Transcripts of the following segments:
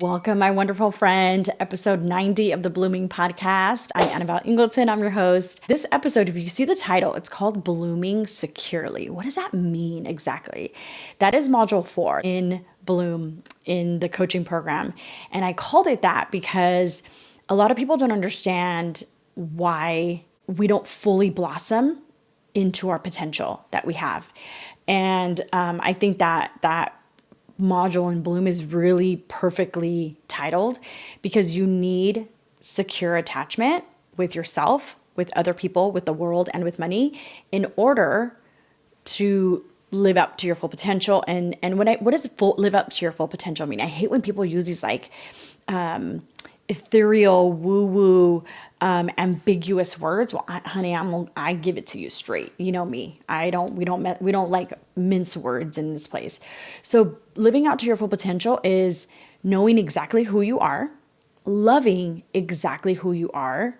Welcome, my wonderful friend, to episode 90 of the Blooming Podcast. I'm Annabelle Ingleton. I'm your host. This episode, if you see the title, it's called Blooming Securely. What does that mean exactly? That is module 4 in Bloom in the coaching program. And I called it that because a lot of people don't understand why we don't fully blossom into our potential that we have. And I think that module in Bloom is really perfectly titled because you need secure attachment with yourself, with other people, with the world, and with money in order to live up to your full potential. And what does live up to your full potential mean? I hate when people use these ethereal, woo-woo, ambiguous words. Well, honey, I give it to you straight. You know me. We don't like mince words in this place. So living out to your full potential is knowing exactly who you are, loving exactly who you are,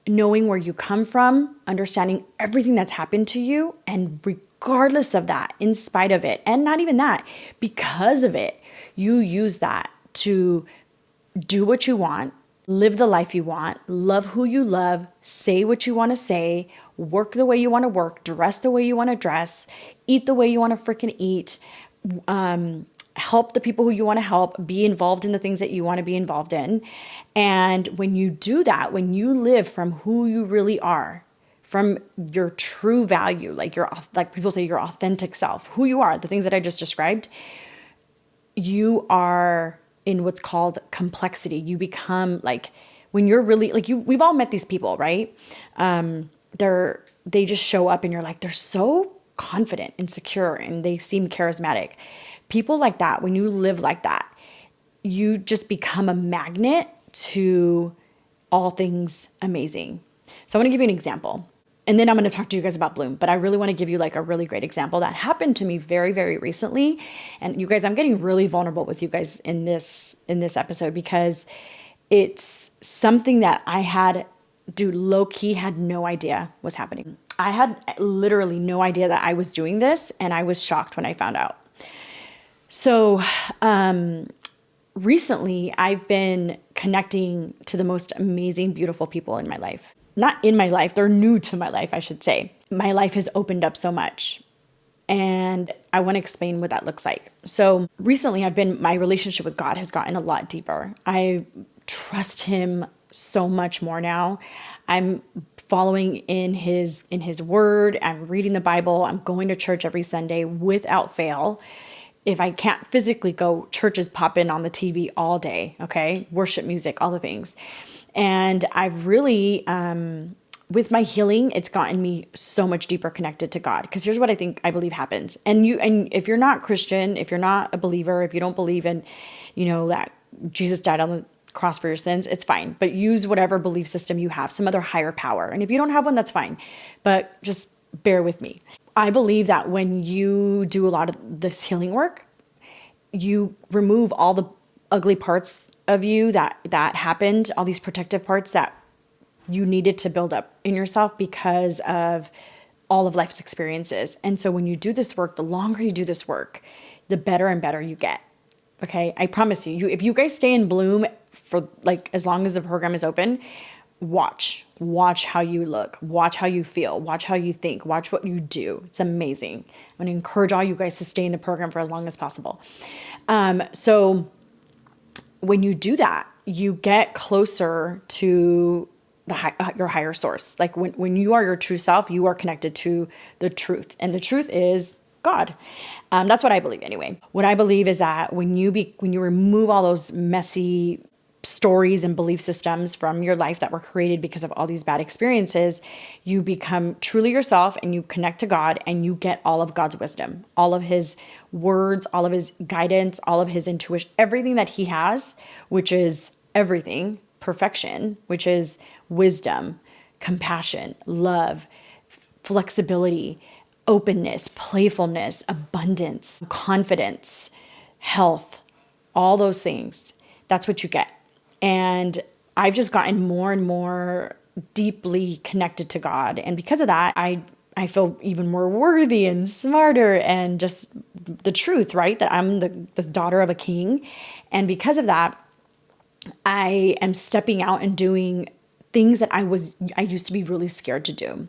knowing where you come from, understanding everything that's happened to you, and regardless of that, in spite of it, and not even that, because of it, you use that to do what you want, live the life you want, love who you love, say what you want to say, work the way you want to work, dress the way you want to dress, eat the way you want to freaking eat, help the people who you want to help, be involved in the things that you want to be involved in. And when you do that, when you live from who you really are, from your true value, like people say, your authentic self, who you are, the things that I just described, you are in what's called complexity. You become like, when you're really like we've all met these people, right? They just show up and you're like, they're so confident and secure and they seem charismatic. People like that, when you live like that, you just become a magnet to all things amazing. So I want to give you an example. And then I'm going to talk to you guys about Bloom, but I really want to give you like a really great example that happened to me very, very recently. And you guys, I'm getting really vulnerable with you guys in this episode because it's something that low key had no idea was happening. I had literally no idea that I was doing this, and I was shocked when I found out. So, recently I've been connecting to the most amazing, beautiful people in my life. Not in my life, they're new to my life, I should say. My life has opened up so much. And I want to explain what that looks like. So recently my relationship with God has gotten a lot deeper. I trust him so much more now. I'm following in his word. I'm reading the Bible. I'm going to church every Sunday without fail. If I can't physically go, churches pop in on the TV all day, okay? Worship music, all the things. And I've really, with my healing, it's gotten me so much deeper connected to God. Because here's what I believe happens. And if you're not Christian, if you're not a believer, if you don't believe in, that Jesus died on the cross for your sins, it's fine. But use whatever belief system you have, some other higher power. And if you don't have one, that's fine. But just bear with me. I believe that when you do a lot of this healing work, you remove all the ugly parts of you that happened, all these protective parts that you needed to build up in yourself because of all of life's experiences. And so when you do this work, the longer you do this work, the better and better you get. Okay. I promise you, if you guys stay in Bloom for like as long as the program is open, watch how you look, watch how you feel, watch how you think, watch what you do. It's amazing. I'm going to encourage all you guys to stay in the program for as long as possible. So when you do that, you get closer to your higher source. Like when you are your true self, you are connected to the truth, and the truth is God. That's what I believe anyway. What I believe is that when you remove all those messy stories and belief systems from your life that were created because of all these bad experiences, you become truly yourself and you connect to God and you get all of God's wisdom, all of his words, all of his guidance, all of his intuition, everything that he has, which is everything, perfection, which is wisdom, compassion, love, flexibility, openness, playfulness, abundance, confidence, health, all those things. That's what you get. And I've just gotten more and more deeply connected to God. And because of that, I I feel even more worthy and smarter and just the truth, right? That I'm the daughter of a king. And because of that, I am stepping out and doing things that I used to be really scared to do.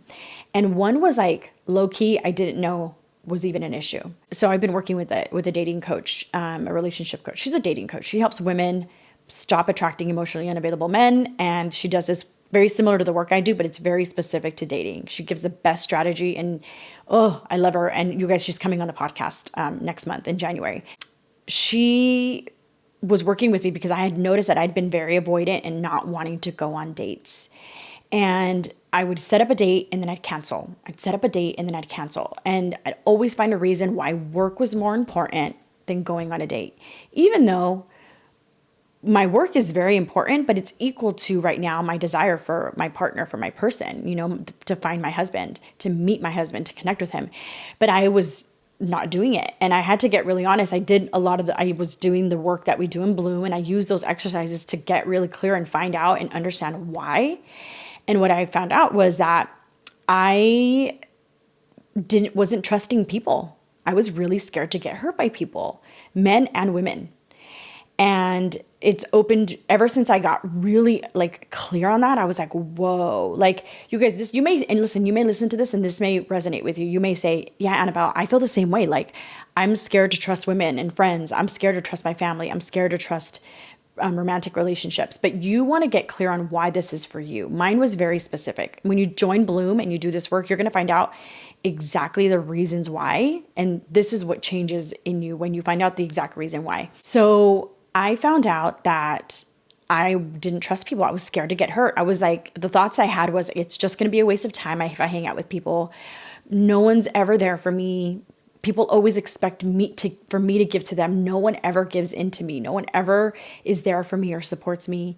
And one was like low key, I didn't know was even an issue. So I've been working with a dating coach, a relationship coach. She's a dating coach. She helps women stop attracting emotionally unavailable men. And she does this very similar to the work I do, but it's very specific to dating. She gives the best strategy, and oh, I love her. And you guys, she's coming on the podcast next month in January. She was working with me because I had noticed that I'd been very avoidant and not wanting to go on dates. And I would set up a date and then I'd cancel. I'd set up a date and then I'd cancel. And I'd always find a reason why work was more important than going on a date. Even though my work is very important, but it's equal to right now my desire for my partner, for my person, to find my husband, to meet my husband, to connect with him. But I was not doing it. And I had to get really honest. I was doing the work that we do in Bloom, and I used those exercises to get really clear and find out and understand why. And what I found out was that I wasn't trusting people. I was really scared to get hurt by people, men and women. And it's opened ever since I got really like clear on that. I was like, whoa, like you guys, you may listen to this and this may resonate with you. You may say, yeah, Annabelle, I feel the same way. Like I'm scared to trust women and friends. I'm scared to trust my family. I'm scared to trust romantic relationships, but you want to get clear on why this is for you. Mine was very specific. When you join Bloom and you do this work, you're going to find out exactly the reasons why. And this is what changes in you when you find out the exact reason why. So I found out that I didn't trust people. I was scared to get hurt. I was like, the thoughts I had was, it's just going to be a waste of time if I hang out with people. No one's ever there for me. People always expect for me to give to them. No one ever gives into me. No one ever is there for me or supports me.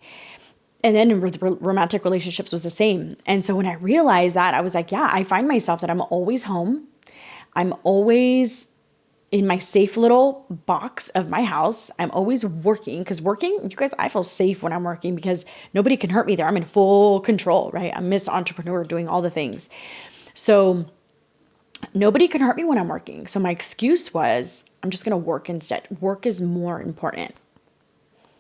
And then with romantic relationships was the same. And so when I realized that, I was like, yeah, I find myself that I'm always home. I'm always in my safe little box of my house. I'm always working, because you guys, I feel safe when I'm working because nobody can hurt me there. I'm in full control, right? I'm Miss Entrepreneur doing all the things. So nobody can hurt me when I'm working. So my excuse was, I'm just going to work instead. Work is more important.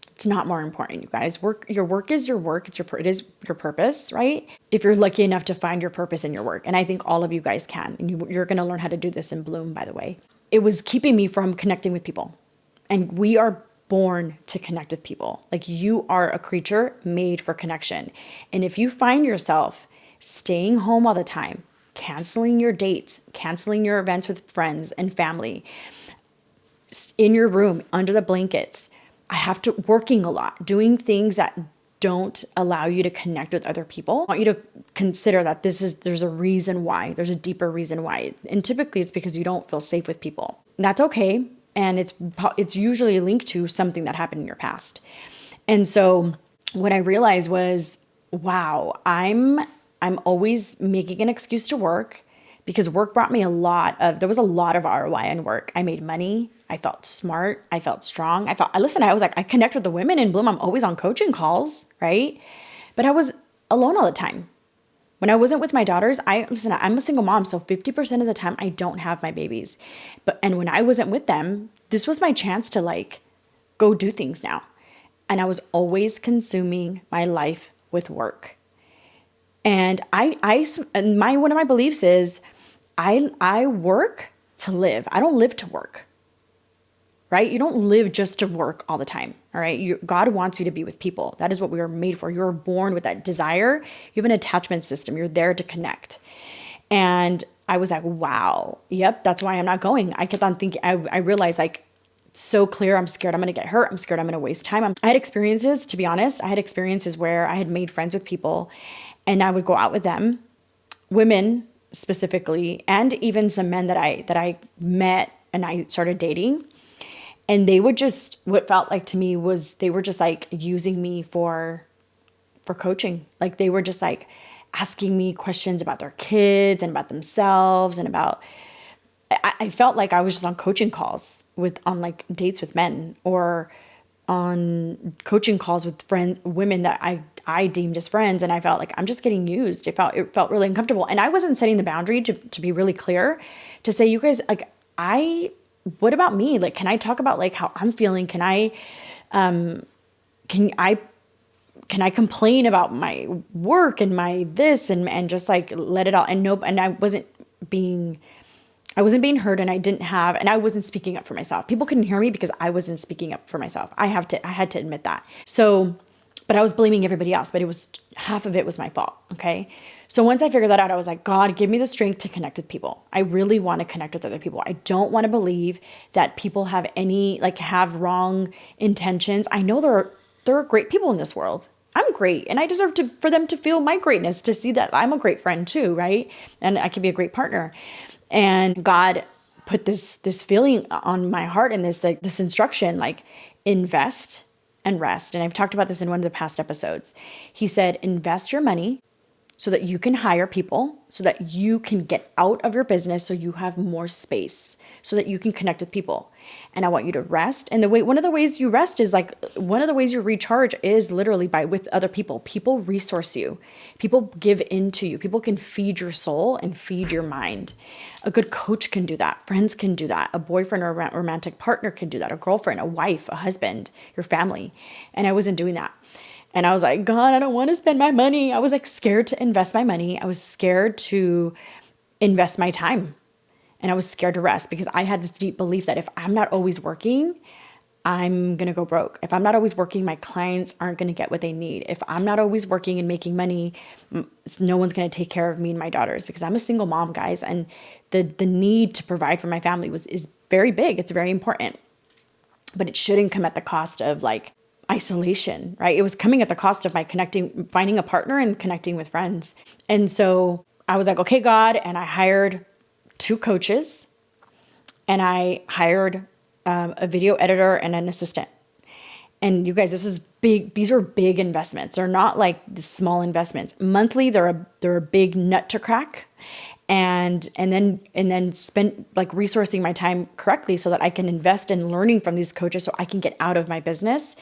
It's not more important, you guys. Your work is your work. It is your purpose, right? If you're lucky enough to find your purpose in your work. And I think all of you guys can. And you're going to learn how to do this in Bloom, by the way. It was keeping me from connecting with people. And we are born to connect with people. Like, you are a creature made for connection. And if you find yourself staying home all the time, canceling your dates, canceling your events with friends and family, in your room, under the blankets, working a lot, doing things that don't allow you to connect with other people. I want you to consider that there's a reason why. There's a deeper reason why. And typically it's because you don't feel safe with people. And that's okay. And it's usually linked to something that happened in your past. And so what I realized was, wow, I'm always making an excuse to work, because work brought me there was a lot of ROI in work. I made money. I felt smart. I felt strong. I was like, I connect with the women in Bloom. I'm always on coaching calls, right? But I was alone all the time. When I wasn't with my daughters, I'm a single mom. So 50% of the time I don't have my babies. And when I wasn't with them, this was my chance to like go do things now. And I was always consuming my life with work. And one of my beliefs is I work to live. I don't live to work, right? You don't live just to work all the time, all right? God wants you to be with people. That is what we were made for. You were born with that desire. You have an attachment system. You're there to connect. And I was like, wow, yep, that's why I'm not going. I kept on thinking, I realized like, so clear, I'm scared I'm going to get hurt. I'm scared I'm going to waste time. I had experiences, to be honest, where I had made friends with people and I would go out with them, women specifically, and even some men that I met and I started dating. And they would what felt like to me was they were just like using me for coaching. Like they were just like asking me questions about their kids and about themselves and I felt like I was just on coaching calls on like dates with men, or on coaching calls with women that I deemed as friends. And I felt like I'm just getting used. It felt really uncomfortable. And I wasn't setting the boundary to be really clear, to say, you guys, like, what about me? Like, can I talk about like how I'm feeling? Can I complain about my work and my this and just like let it all, and nope. And I wasn't being heard, and I wasn't speaking up for myself. People couldn't hear me because I wasn't speaking up for myself. I had to admit that. So, but I was blaming everybody else, but half of it was my fault. Okay. So once I figured that out, I was like, God, give me the strength to connect with people. I really want to connect with other people. I don't want to believe that people have wrong intentions. I know there are great people in this world. I'm great, and I deserve for them to feel my greatness, to see that I'm a great friend too, right? And I can be a great partner. And God put this feeling on my heart, and this instruction, like, invest and rest. And I've talked about this in one of the past episodes. He said, invest your money so that you can hire people, so that you can get out of your business, so you have more space, so that you can connect with people. And I want you to rest. And one of the ways you rest is one of the ways you recharge is literally with other people. People resource you. People give into you. People can feed your soul and feed your mind. A good coach can do that. Friends can do that. A boyfriend or a romantic partner can do that. A girlfriend, a wife, a husband, your family. And I wasn't doing that. And I was like, God, I don't want to spend my money. I was like scared to invest my money. I was scared to invest my time. And I was scared to rest, because I had this deep belief that if I'm not always working, I'm going to go broke. If I'm not always working, my clients aren't going to get what they need. If I'm not always working and making money, no one's going to take care of me and my daughters, because I'm a single mom, guys. And the need to provide for my family is very big. It's very important. But it shouldn't come at the cost of like isolation, right? It was coming at the cost of finding a partner and connecting with friends. And so I was like, okay, God. And I hired 2 coaches, and I hired a video editor and an assistant. And you guys, this is big. These are big investments. They're not like the small investments. Monthly, they're a big nut to crack. And then spend like resourcing my time correctly so that I can invest in learning from these coaches so I can get out of my business.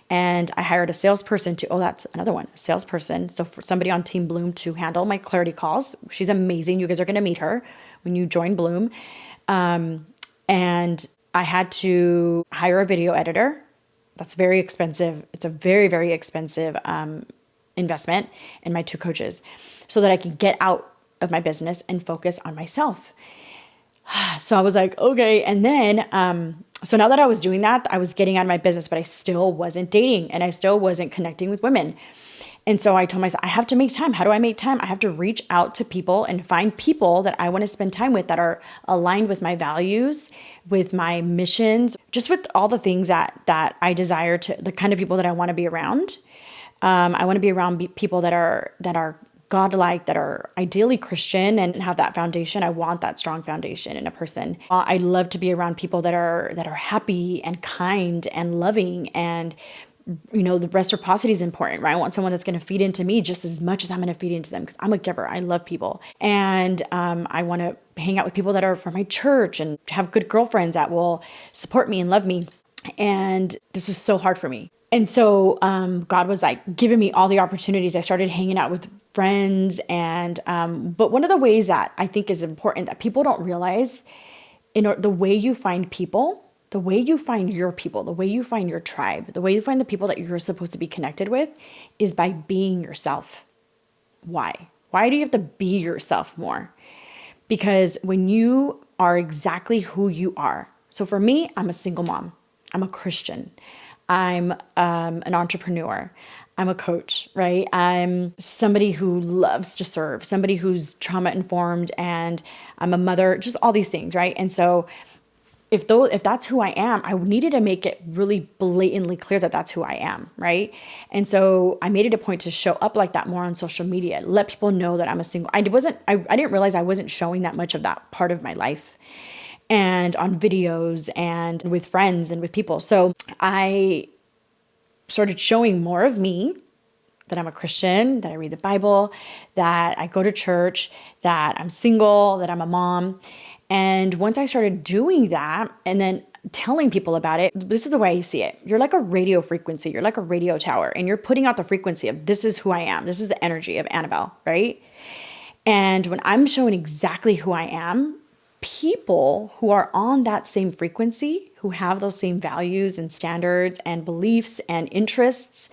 And I hired a salesperson that's another one, a salesperson. So for somebody on Team Bloom to handle my clarity calls. She's amazing. You guys are going to meet her when you join Bloom. And I had to hire a video editor. That's very expensive. It's a very, very expensive investment in my 2 coaches, so that I can get out of my business and focus on myself. So I was like, okay. And then, so now that I was doing that, I was getting out of my business, but I still wasn't dating, and I still wasn't connecting with women. And so I told myself, I have to make time. How do I make time? I have to reach out to people and find people that I want to spend time with, that are aligned with my values, with my missions, just with all the things that I desire the kind of people that I want to be around. I want to be around people that are godlike, that are ideally Christian and have that foundation. I want that strong foundation in a person. I love to be around people that are happy and kind and loving, and the reciprocity is important, right? I want someone that's going to feed into me just as much as I'm going to feed into them, because I'm a giver. I love people. And I want to hang out with people that are from my church and have good girlfriends that will support me and love me. And this was so hard for me. And so God was like giving me all the opportunities. I started hanging out with friends. But one of the ways that I think is important that people don't realize, the way you find people, the way you find your people, the way you find your tribe, the way you find the people that you're supposed to be connected with, is by being yourself. Why? Why do you have to be yourself more? Because when you are exactly who you are. So for me, I'm a single mom. I'm a Christian. I'm an entrepreneur. I'm a coach, right? I'm somebody who loves to serve, somebody who's trauma informed, and I'm a mother, just all these things, right? And so if that's who I am, I needed to make it really blatantly clear that that's who I am, right? And so I made it a point to show up like that more on social media, let people know that I'm a single. I didn't realize I wasn't showing that much of that part of my life, and on videos and with friends and with people. So I started showing more of me, that I'm a Christian, that I read the Bible, that I go to church, that I'm single, that I'm a mom. And once I started doing that, and then telling people about it. This is the way I see it. You're like a radio frequency. You're like a radio tower, and you're putting out the frequency of this is who I am. This is the energy of Annabelle, right? And when I'm showing exactly who I am, people who are on that same frequency, who have those same values and standards and beliefs and interests,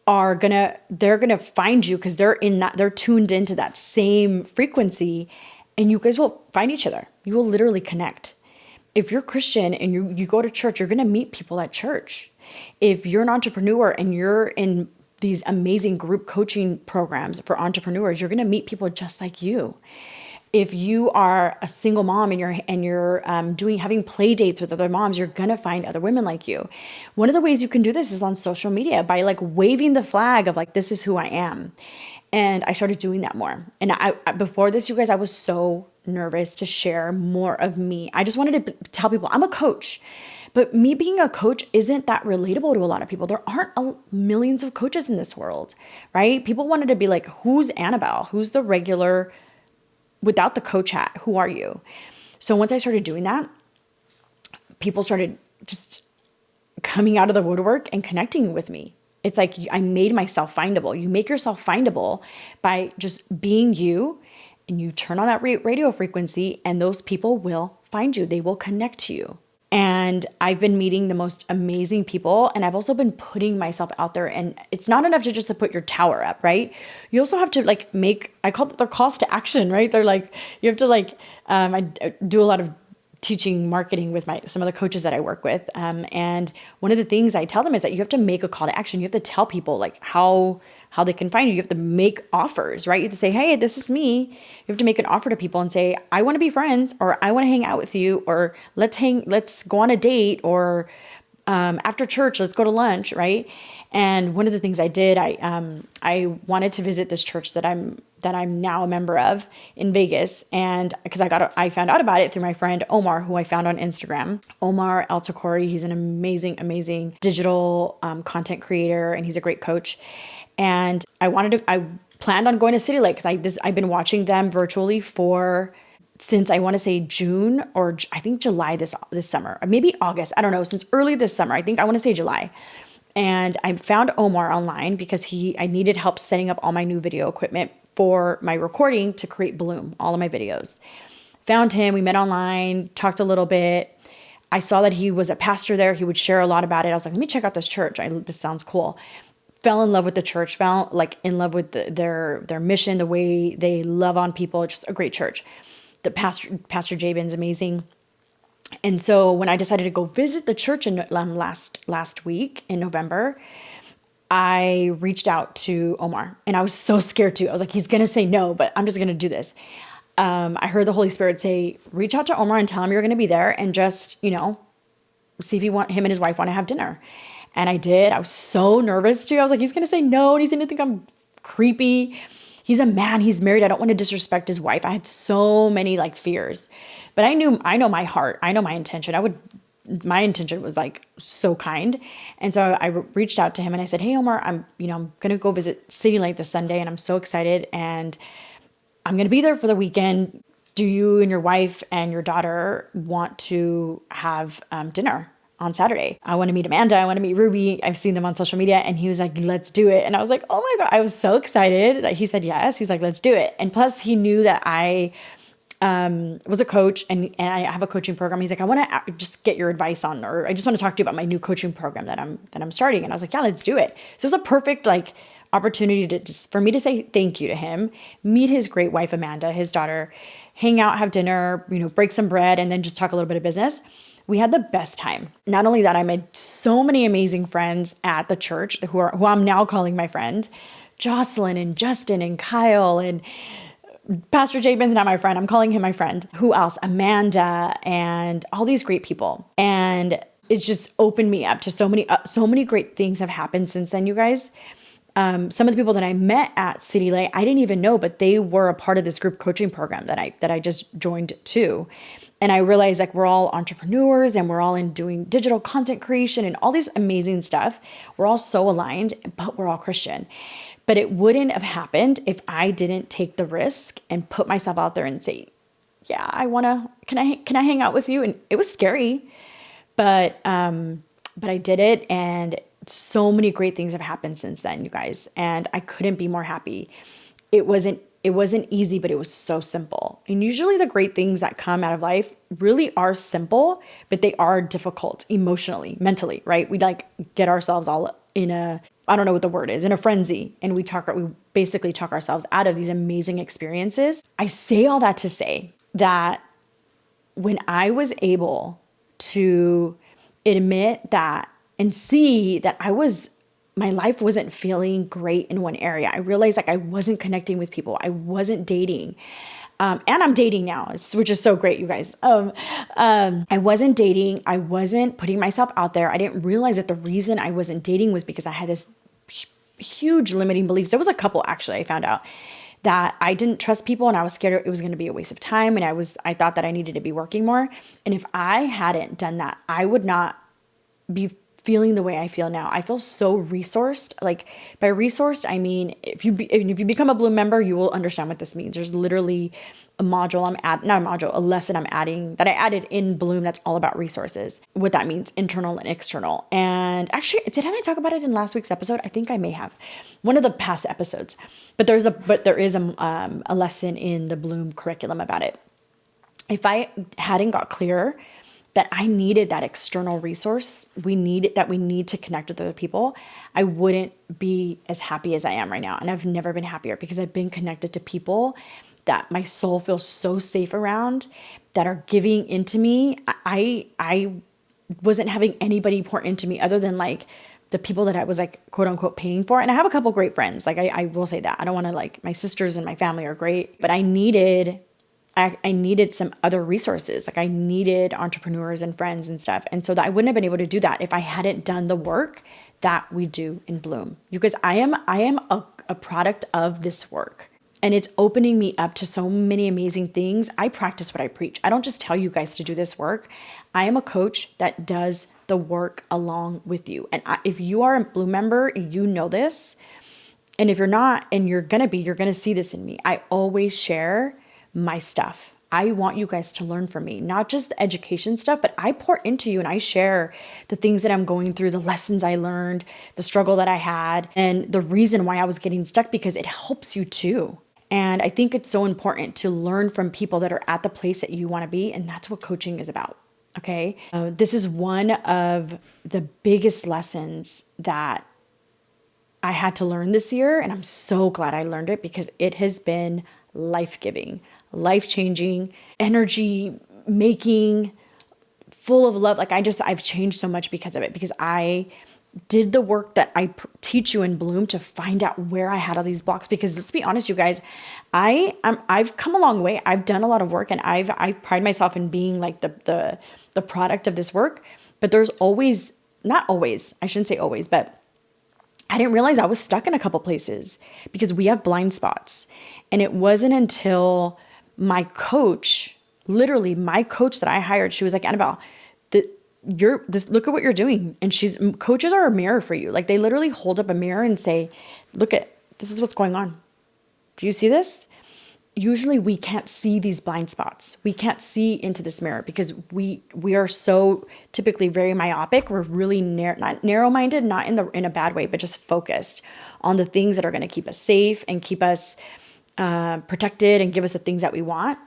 they're gonna find you because they're tuned into that same frequency, and you guys will find each other. You will literally connect. If you're Christian and you go to church, you're gonna meet people at church. If you're an entrepreneur and you're in these amazing group coaching programs for entrepreneurs, you're gonna meet people just like you. If you are a single mom and you're having play dates with other moms, you're gonna find other women like you. One of the ways you can do this is on social media by like waving the flag of like, this is who I am. And I started doing that more. And before this, you guys, I was so nervous to share more of me. I just wanted to tell people I'm a coach. But me being a coach isn't that relatable to a lot of people. There aren't millions of coaches in this world, right? People wanted to be like, who's Annabelle? Who's the regular without the coach hat? Who are you? So once I started doing that, people started just coming out of the woodwork and connecting with me. It's like I made myself findable. You make yourself findable by just being you, and you turn on that radio frequency, and those people will find you. They will connect to you. And I've been meeting the most amazing people, and I've also been putting myself out there. And it's not enough to just to put your tower up, right? You also have to like I call it their calls to action, right? They're like, you have to like, I do a lot of teaching marketing with some of the coaches that I work with. And one of the things I tell them is that you have to make a call to action. You have to tell people like how they can find you. You have to make offers, right? You have to say, hey, this is me. You have to make an offer to people and say, I want to be friends, or I want to hang out with you, or let's go on a date, or after church, let's go to lunch, right? And one of the things I did, I wanted to visit this church that I'm now a member of in Vegas, and because I found out about it through my friend Omar, who I found on Instagram. Omar El Takori, he's an amazing digital content creator, and he's a great coach. And I planned on going to City Lake because I've been watching them virtually since I want to say June, or I think July this summer, or maybe August. I don't know, since early this summer. I want to say July. And I found Omar online because I needed help setting up all my new video equipment for my recording to create Bloom, all of my videos. Found him, we met online, talked a little bit. I saw that he was a pastor there. He would share a lot about it. I was like, let me check out this church. This sounds cool. Fell in love with the church, fell like in love with their mission, the way they love on people. Just a great church. The Pastor Jabin's amazing. And so when I decided to go visit the church in last week in November, I reached out to Omar, and I was so scared too. I was like, he's going to say no, but I'm just going to do this. I heard the Holy Spirit say, reach out to Omar and tell him you're going to be there, and just, see if him and his wife want to have dinner. And I did. I was so nervous too. I was like, he's going to say no, and he's going to think I'm creepy. He's a man, he's married. I don't want to disrespect his wife. I had so many like fears, but I know my heart. I know my intention. My intention was like so kind. And so I reached out to him and I said, hey, Omar, I'm going to go visit City Lake this Sunday, and I'm so excited, and I'm going to be there for the weekend. Do you and your wife and your daughter want to have dinner on Saturday? I want to meet Amanda. I want to meet Ruby. I've seen them on social media. And he was like, let's do it. And I was like, oh my God, I was so excited that he said yes. He's like, let's do it. And plus he knew that I was a coach and I have a coaching program. He's like, I want to just get your advice on, or I just want to talk to you about my new coaching program that I'm starting. And I was like, yeah, let's do it. So it was a perfect like opportunity for me to say thank you to him, meet his great wife, Amanda, his daughter, hang out, have dinner, break some bread, and then just talk a little bit of business. We had the best time. Not only that, I made so many amazing friends at the church who I'm now calling my friend. Jocelyn and Justin and Kyle, and Pastor Jabin's not my friend. I'm calling him my friend. Who else? Amanda, and all these great people. And it's just opened me up to so many great things have happened since then, you guys. Some of the people that I met at City Lake, I didn't even know, but they were a part of this group coaching program that I just joined too. And I realized like we're all entrepreneurs, and we're all in doing digital content creation and all these amazing stuff. We're all so aligned, but we're all Christian. But it wouldn't have happened if I didn't take the risk and put myself out there and say, yeah, can I hang out with you? And it was scary. But I did it, and so many great things have happened since then, you guys, and I couldn't be more happy. It wasn't easy, but it was so simple. And usually the great things that come out of life really are simple, but they are difficult emotionally, mentally, right? We like get ourselves all in a, I don't know what the word is, in a frenzy, and we basically talk ourselves out of these amazing experiences. I say all that to say that when I was able to admit that and see that my life wasn't feeling great in one area. I realized like I wasn't connecting with people. I wasn't dating. And I'm dating now, which is so great, you guys. I wasn't dating. I wasn't putting myself out there. I didn't realize that the reason I wasn't dating was because I had this huge limiting beliefs. There was a couple actually I found out that I didn't trust people, and I was scared it was going to be a waste of time. And I thought that I needed to be working more. And if I hadn't done that, I would not be feeling the way I feel now. I feel so resourced. Like by resourced, I mean, if you become a Bloom member, you will understand what this means. There's literally a lesson I'm adding that I added in Bloom that's all about resources, what that means, internal and external. And actually, didn't I talk about it in last week's episode? I think I may have, one of the past episodes, but there is a lesson in the Bloom curriculum about it. If I hadn't got clear that I needed that external resource, we need to connect with other people, I wouldn't be as happy as I am right now. And I've never been happier because I've been connected to people that my soul feels so safe around, that are giving into me. I wasn't having anybody pour into me other than like the people that I was like, quote unquote, paying for. And I have a couple great friends. Like I will say that. I don't want to, like, my sisters and my family are great, but I needed some other resources. Like I needed entrepreneurs and friends and stuff. And so that I wouldn't have been able to do that if I hadn't done the work that we do in Bloom. You guys, I am a product of this work, and it's opening me up to so many amazing things. I practice what I preach. I don't just tell you guys to do this work. I am a coach that does the work along with you. And if you are a Bloom member, you know this. And if you're not, and you're going to see this in me. I always share my stuff. I want you guys to learn from me, not just the education stuff, but I pour into you and I share the things that I'm going through, the lessons I learned, the struggle that I had, and the reason why I was getting stuck, because it helps you too. And I think it's so important to learn from people that are at the place that you want to be. And that's what coaching is about. Okay. This is one of the biggest lessons that I had to learn this year. And I'm so glad I learned it, because it has been life-giving, life-changing, energy making, full of love. Like I've changed so much because of it, because I did the work that I teach you in Bloom to find out where I had all these blocks. Because let's be honest, you guys, I've come a long way. I've done a lot of work, and I pride myself in being like the product of this work. But there's always, not always, I shouldn't say always, but I didn't realize I was stuck in a couple places because we have blind spots. And it wasn't until my coach, literally my coach that I hired, she was like, Annabelle, look at what you're doing. And coaches are a mirror for you. Like they literally hold up a mirror and say, this is what's going on. Do you see this? Usually we can't see these blind spots. We can't see into this mirror because we are so typically very myopic. We're really not narrow-minded, not in a bad way, but just focused on the things that are going to keep us safe and keep us protected and give us the things that we want.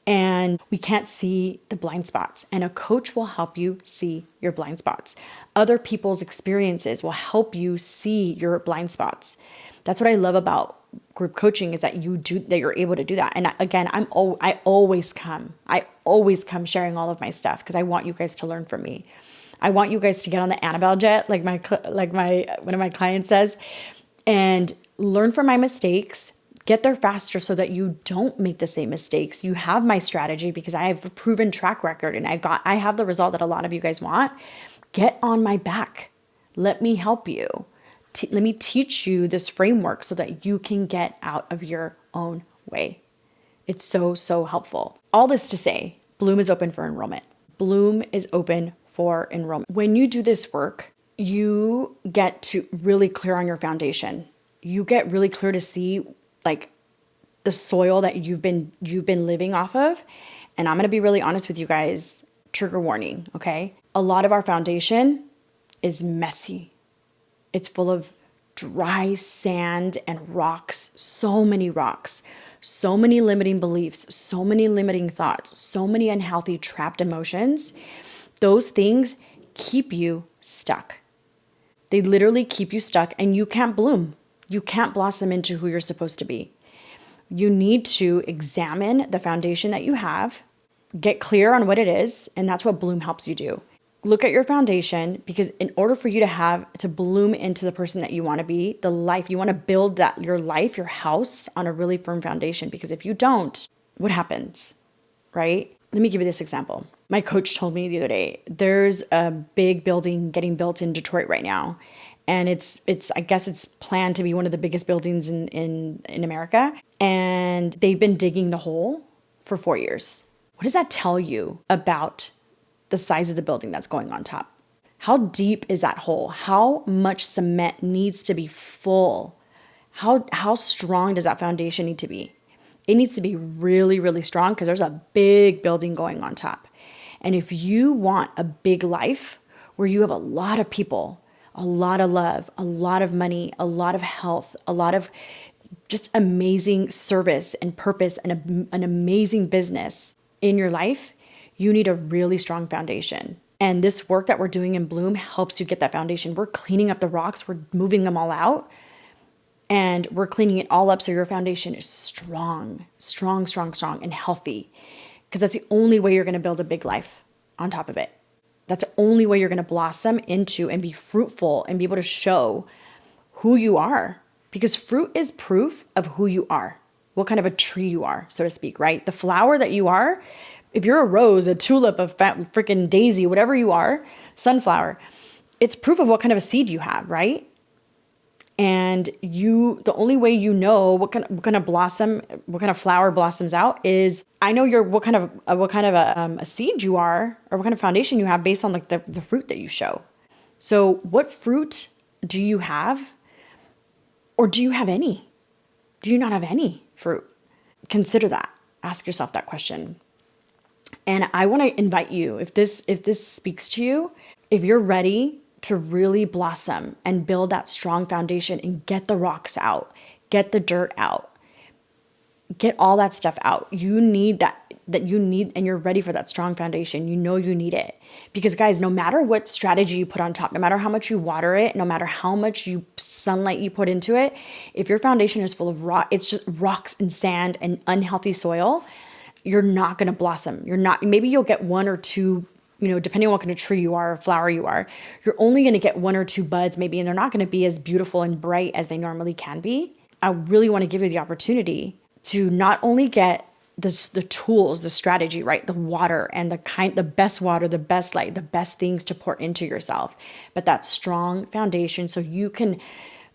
And we can't see the blind spots. And a coach will help you see your blind spots. Other people's experiences will help you see your blind spots. That's what I love about group coaching, is that you're able to do that. And again, I always come sharing all of my stuff because I want you guys to learn from me. I want you guys to get on the Annabelle jet, like one of my clients says, and learn from my mistakes. Get there faster so that you don't make the same mistakes. You have my strategy because I have a proven track record and I have the result that a lot of you guys want. Get on my back. Let me help you. Let me teach you this framework so that you can get out of your own way. It's so, so helpful. All this to say, Bloom is open for enrollment. Bloom is open for enrollment. When you do this work, you get to really clear on your foundation. You get really clear to see like the soil that you've been living off of. And I'm going to be really honest with you guys, trigger warning, okay? a lot of our foundation is messy. It's full of dry sand and rocks, so many rocks, so many limiting beliefs, so many limiting thoughts, so many unhealthy trapped emotions. Those things keep you stuck. They literally keep you stuck and you can't bloom. You can't blossom into who you're supposed to be. You need to examine the foundation that you have, get clear on what it is, and that's what Bloom helps you do. Look at your foundation, because in order for you to bloom into the person that you want to be, the life you want to build, that your life, your house on a really firm foundation. Because if you don't, what happens, right? Let me give you this example. My coach told me the other day, there's a big building getting built in Detroit right now. And it's I guess it's planned to be one of the biggest buildings in America. And they've been digging the hole for 4 years. What does that tell you about the size of the building that's going on top? How deep is that hole? How much cement needs to be full? How strong does that foundation need to be? It needs to be really, really strong, because there's a big building going on top. And if you want a big life where you have a lot of people, a lot of love, a lot of money, a lot of health, a lot of just amazing service and purpose, and an amazing business in your life, you need a really strong foundation. And this work that we're doing in Bloom helps you get that foundation. We're cleaning up the rocks, we're moving them all out, and we're cleaning it all up so your foundation is strong, and healthy. Because that's the only way you're going to build a big life on top of it. That's the only way you're going to blossom into and be fruitful and be able to show who you are. Because fruit is proof of who you are, what kind of a tree you are, so to speak, right? The flower that you are, if you're a rose, a tulip, a freaking daisy, whatever you are, sunflower, it's proof of what kind of a seed you have, right? And the only way you know what kind of blossom, what kind of flower blossoms out is, I know what kind of a seed you are, or what kind of foundation you have, based on like the fruit that you show. So what fruit do you have? Or do you have any? Do you not have any fruit? Consider that. Ask yourself that question. And I want to invite you, if this speaks to you, if you're ready to really blossom and build that strong foundation and get the rocks out, get the dirt out, get all that stuff out. You need and you're ready for that strong foundation. You know you need it. Because guys, no matter what strategy you put on top, no matter how much you water it, no matter how much sunlight you put into it, if your foundation is full of it's just rocks and sand and unhealthy soil, you're not going to blossom. Maybe you'll get one or two, depending on what kind of tree you are, or flower you are, you're only going to get one or two buds maybe, and they're not going to be as beautiful and bright as they normally can be. I really want to give you the opportunity to not only get the tools, the strategy, right? The water and the best water, the best light, the best things to pour into yourself, but that strong foundation so you can,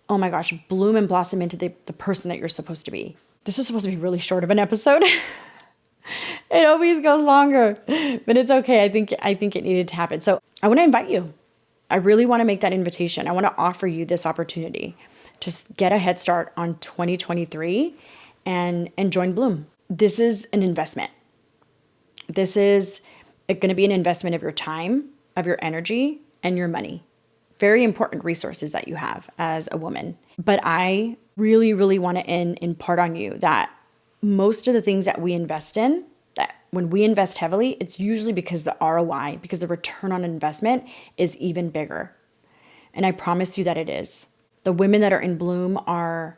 oh my gosh, bloom and blossom into the person that you're supposed to be. This is supposed to be really short of an episode. It always goes longer, but it's okay. I think it needed to happen. So I want to invite you. I really want to make that invitation. I want to offer you this opportunity to get a head start on 2023 and join Bloom. This is an investment. This is going to be an investment of your time, of your energy, and your money. Very important resources that you have as a woman. But I really, really want to impart on you that most of the things that we invest in, that when we invest heavily, it's usually because the ROI, because the return on investment is even bigger. And I promise you that it is. The women that are in Bloom are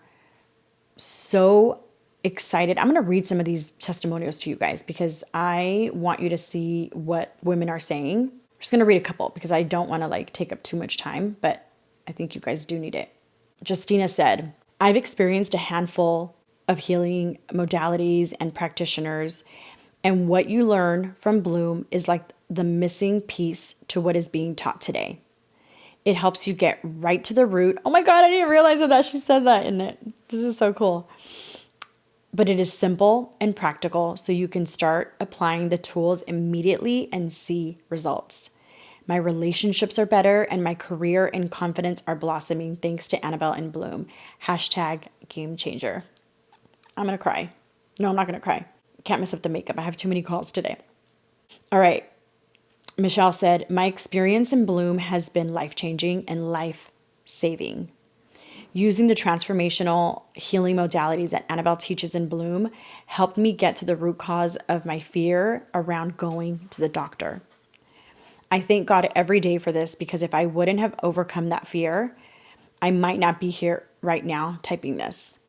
so excited. I'm going to read some of these testimonials to you guys because I want you to see what women are saying. I'm just going to read a couple because I don't want to take up too much time, but I think you guys do need it. Justina said, I've experienced a handful of healing modalities and practitioners, and what you learn from Bloom is like the missing piece to what is being taught today. It helps you get right to the root. Oh my God, I didn't realize that she said that in it. This is so cool. But it is simple and practical, so you can start applying the tools immediately and see results. My relationships are better and my career and confidence are blossoming thanks to Annabelle and Bloom. #GameChanger. I'm going to cry. No, I'm not going to cry. Can't mess up the makeup. I have too many calls today. All right. Michelle said, my experience in Bloom has been life-changing and life-saving. Using the transformational healing modalities that Annabelle teaches in Bloom helped me get to the root cause of my fear around going to the doctor. I thank God every day for this, because if I wouldn't have overcome that fear, I might not be here right now typing this.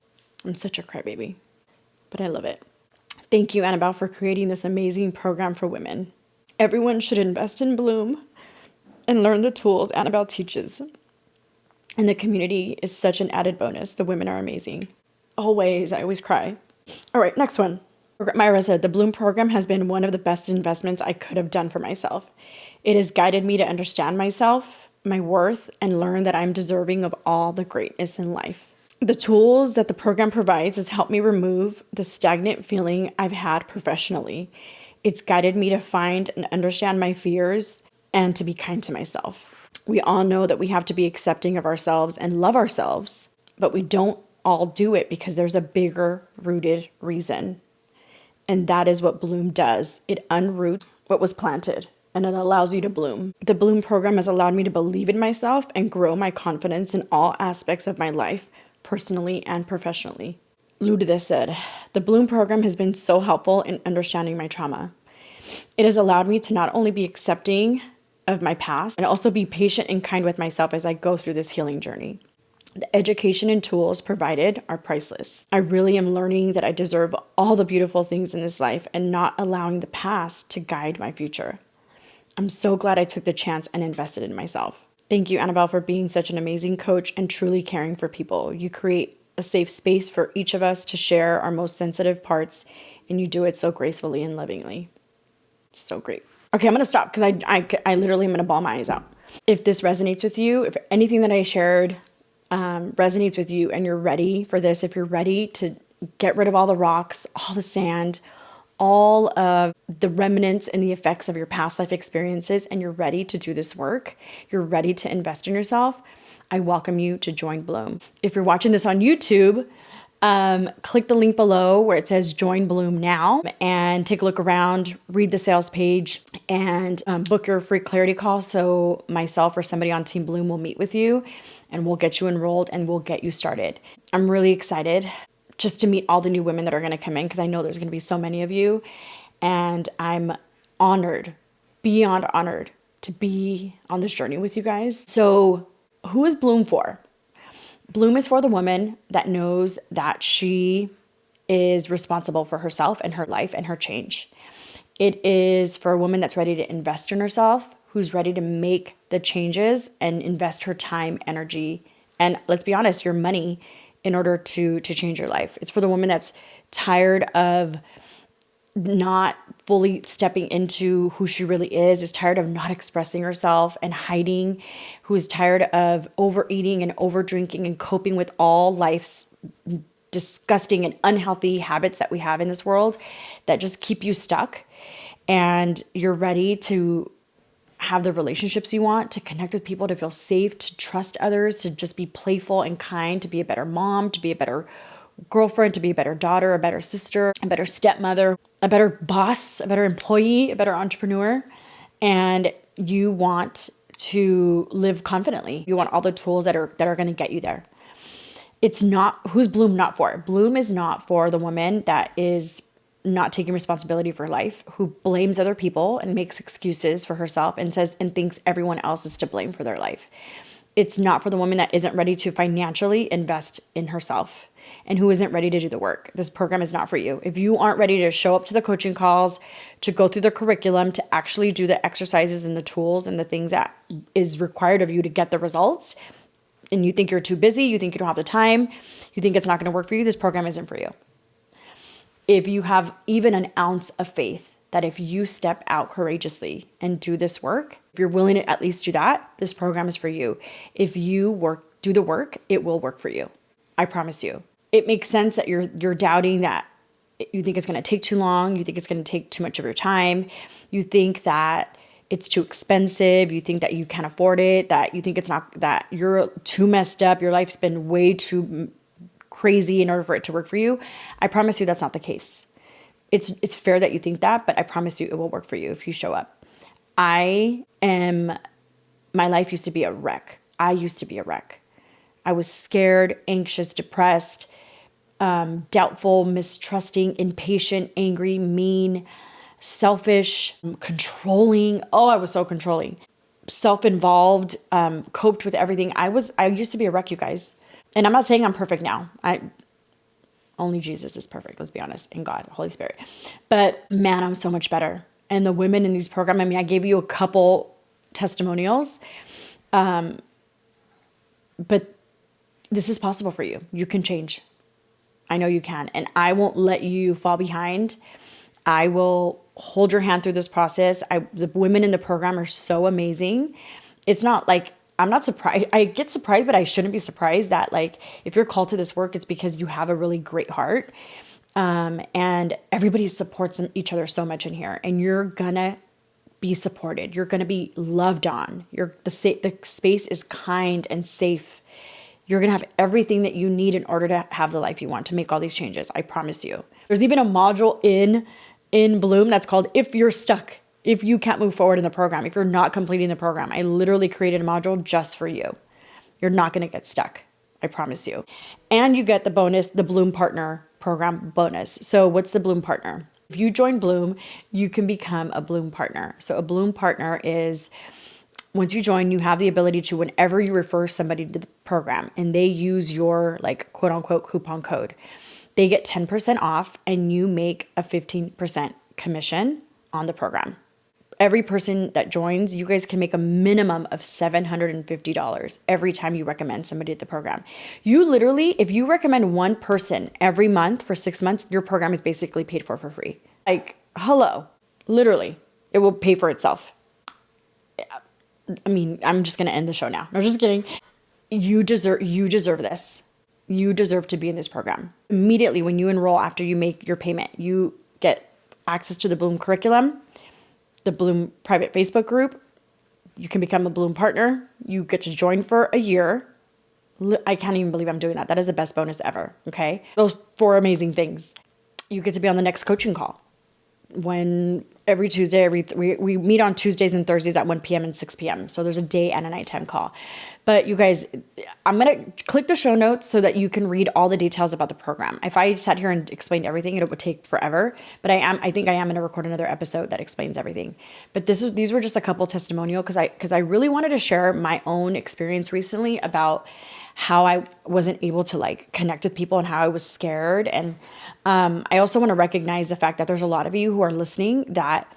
I'm such a crybaby, but I love it. Thank you, Annabelle, for creating this amazing program for women. Everyone should invest in Bloom and learn the tools Annabelle teaches. And the community is such an added bonus. The women are amazing. Always, I always cry. All right, next one. Myra said, the Bloom program has been one of the best investments I could have done for myself. It has guided me to understand myself, my worth, and learn that I'm deserving of all the greatness in life. The tools that the program provides has helped me remove the stagnant feeling I've had professionally. It's guided me to find and understand my fears and to be kind to myself. We all know that we have to be accepting of ourselves and love ourselves, but we don't all do it because there's a bigger rooted reason. And that is what Bloom does. It unroots what was planted and it allows you to bloom. The Bloom program has allowed me to believe in myself and grow my confidence in all aspects of my life, personally and professionally. Ludwig said, the Bloom program has been so helpful in understanding my trauma. It has allowed me to not only be accepting of my past and also be patient and kind with myself as I go through this healing journey. The education and tools provided are priceless. I really am learning that I deserve all the beautiful things in this life and not allowing the past to guide my future. I'm so glad I took the chance and invested in myself. Thank you, Annabelle, for being such an amazing coach and truly caring for people. You create a safe space for each of us to share our most sensitive parts, and you do it so gracefully and lovingly. It's so great. Okay, I'm going to stop because I literally am going to bawl my eyes out. If this resonates with you, if anything that I shared resonates with you and you're ready for this, if you're ready to get rid of all the rocks, all the sand, all of the remnants and the effects of your past life experiences, and you're ready to do this work, you're ready to invest in yourself, I welcome you to join Bloom. If you're watching this on YouTube, click the link below where it says join Bloom now and take a look around, read the sales page, and book your free clarity call so myself or somebody on Team Bloom will meet with you and we'll get you enrolled and we'll get you started. I'm really excited just to meet all the new women that are going to come in, because I know there's going to be so many of you, and I'm honored, beyond honored, to be on this journey with you guys. So who is Bloom for? Bloom is for the woman that knows that she is responsible for herself and her life and her change. It is for a woman that's ready to invest in herself, who's ready to make the changes and invest her time, energy, and let's be honest, your money in order to change your life. It's for the woman that's tired of not fully stepping into who she really is tired of not expressing herself and hiding, who is tired of overeating and overdrinking and coping with all life's disgusting and unhealthy habits that we have in this world that just keep you stuck, and you're ready to have the relationships you want, to connect with people, to feel safe, to trust others, to just be playful and kind, to be a better mom, to be a better girlfriend, to be a better daughter, a better sister, a better stepmother, a better boss, a better employee, a better entrepreneur. And you want to live confidently. You want all the tools that are going to get you there. It's not, who's Bloom not for? Bloom is not for the woman that is not taking responsibility for life, who blames other people and makes excuses for herself and says and thinks everyone else is to blame for their life. It's not for the woman that isn't ready to financially invest in herself and who isn't ready to do the work. This program is not for you. If you aren't ready to show up to the coaching calls, to go through the curriculum, to actually do the exercises and the tools and the things that is required of you to get the results, and you think you're too busy, you think you don't have the time, you think it's not going to work for you, this program isn't for you. If you have even an ounce of faith that if you step out courageously and do this work, if you're willing to at least do that, this program is for you. If you do the work, it will work for you. I promise you. It makes sense that you're doubting, that you think it's going to take too long, you think it's going to take too much of your time, you think that it's too expensive, you think that you can't afford it, that you think it's not, that you're too messed up, your life's been way too crazy in order for it to work for you. I promise you that's not the case. It's fair that you think that, but I promise you it will work for you if you show up. I am, my life used to be a wreck. I used to be a wreck. I was scared, anxious, depressed, doubtful, mistrusting, impatient, angry, mean, selfish, controlling. Oh, I was so controlling. Self-involved, coped with everything. I used to be a wreck, you guys. And I'm not saying I'm perfect now. Only Jesus is perfect, let's be honest, and God, Holy Spirit. But man, I'm so much better. And the women in these programs, I mean, I gave you a couple testimonials, but this is possible for you. You can change. I know you can. And I won't let you fall behind. I will hold your hand through this process. The women in the program are so amazing. It's not like, I'm not surprised. I get surprised, but I shouldn't be surprised that like, if you're called to this work, it's because you have a really great heart. And everybody supports each other so much in here, and you're gonna be supported. You're gonna be loved on. The space is kind and safe. You're gonna have everything that you need in order to have the life you want, to make all these changes. I promise you. There's even a module in Bloom that's called "If You're Stuck." If you can't move forward in the program, if you're not completing the program, I literally created a module just for you. You're not going to get stuck. I promise you. And you get the bonus, the Bloom Partner Program bonus. So what's the Bloom Partner? If you join Bloom, you can become a Bloom Partner. So a Bloom Partner is, once you join, you have the ability to, whenever you refer somebody to the program and they use your like quote unquote coupon code, they get 10% off and you make a 15% commission on the program. Every person that joins, you guys can make a minimum of $750 every time you recommend somebody at the program. You literally, if you recommend one person every month for 6 months, your program is basically paid for free. Like, hello, literally, it will pay for itself. I mean, I'm just going to end the show now. No, just kidding. You deserve this. You deserve to be in this program. Immediately when you enroll after you make your payment, you get access to the Bloom curriculum, the Bloom private Facebook group. You can become a Bloom partner. You get to join for a year. I can't even believe I'm doing that. That is the best bonus ever. Okay. Those 4 amazing things. You get to be on the next coaching call. When every Tuesday, we meet on Tuesdays and Thursdays at 1 p.m. and 6 p.m. So there's a day and a nighttime call. But you guys, I'm going to click the show notes so that you can read all the details about the program. If I sat here and explained everything, it would take forever. But I think I am going to record another episode that explains everything. But these were just a couple testimonial because I really wanted to share my own experience recently about how I wasn't able to like connect with people and how I was scared. And I also want to recognize the fact that there's a lot of you who are listening that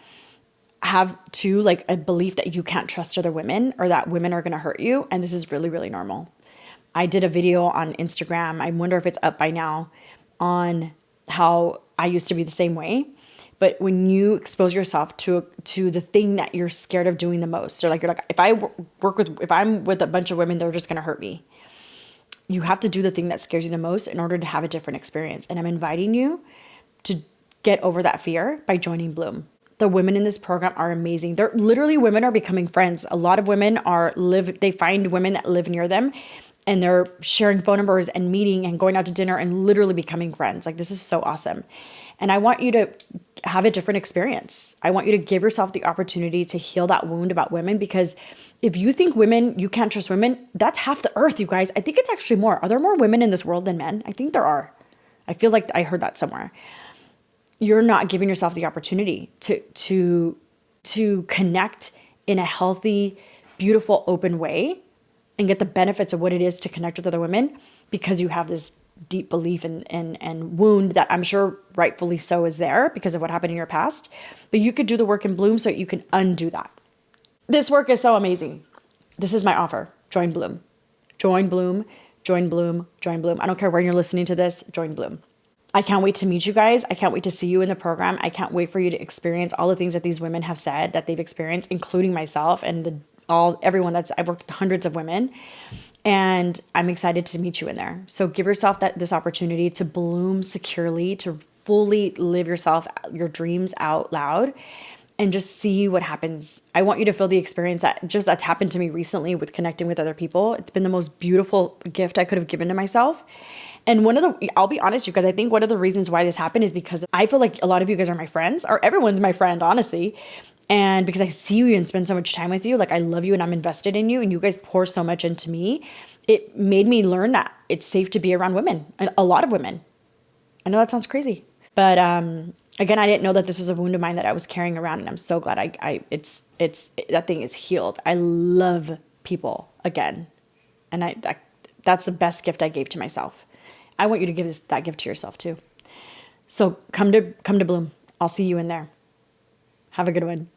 have too like a belief that you can't trust other women or that women are going to hurt you. And this is really, really normal. I did a video on Instagram. I wonder if it's up by now on how I used to be the same way. But when you expose yourself to the thing that you're scared of doing the most, or like you're like, if I'm with a bunch of women, they're just going to hurt me. You have to do the thing that scares you the most in order to have a different experience. And I'm inviting you to get over that fear by joining Bloom. The women in this program are amazing. They're literally, women are becoming friends. A lot of women they find women that live near them and they're sharing phone numbers and meeting and going out to dinner and literally becoming friends. Like, this is so awesome. And I want you to have a different experience. I want you to give yourself the opportunity to heal that wound about women, because if you think you can't trust women, that's half the earth, you guys. I think it's actually more. Are there more women in this world than men? I think there are. I feel like I heard that somewhere. You're not giving yourself the opportunity to connect in a healthy, beautiful, open way and get the benefits of what it is to connect with other women, because you have this deep belief and wound that I'm sure rightfully so is there because of what happened in your past. But you could do the work in Bloom so you can undo that. This work is so amazing. This is my offer. Join Bloom. Join Bloom. Join Bloom. Join Bloom. I don't care where you're listening to this. Join Bloom. I can't wait to meet you guys. I can't wait to see you in the program. I can't wait for you to experience all the things that these women have said that they've experienced, including myself and everyone I've worked with hundreds of women. And I'm excited to meet you in there. So give yourself this opportunity to bloom securely, to fully live your dreams out loud, and just see what happens. I want you to feel the experience that's happened to me recently with connecting with other people. It's been the most beautiful gift I could have given to myself. And I'll be honest, you guys, I think one of the reasons why this happened is because I feel like a lot of you guys are my friends, or everyone's my friend, honestly. And because I see you and spend so much time with you, like I love you and I'm invested in you and you guys pour so much into me, it made me learn that it's safe to be around women, a lot of women. I know that sounds crazy, but again, I didn't know that this was a wound of mine that I was carrying around, and I'm so glad it's that thing is healed. I love people again, and that's the best gift I gave to myself. I want you to give that gift to yourself too. So come to Bloom. I'll see you in there. Have a good one.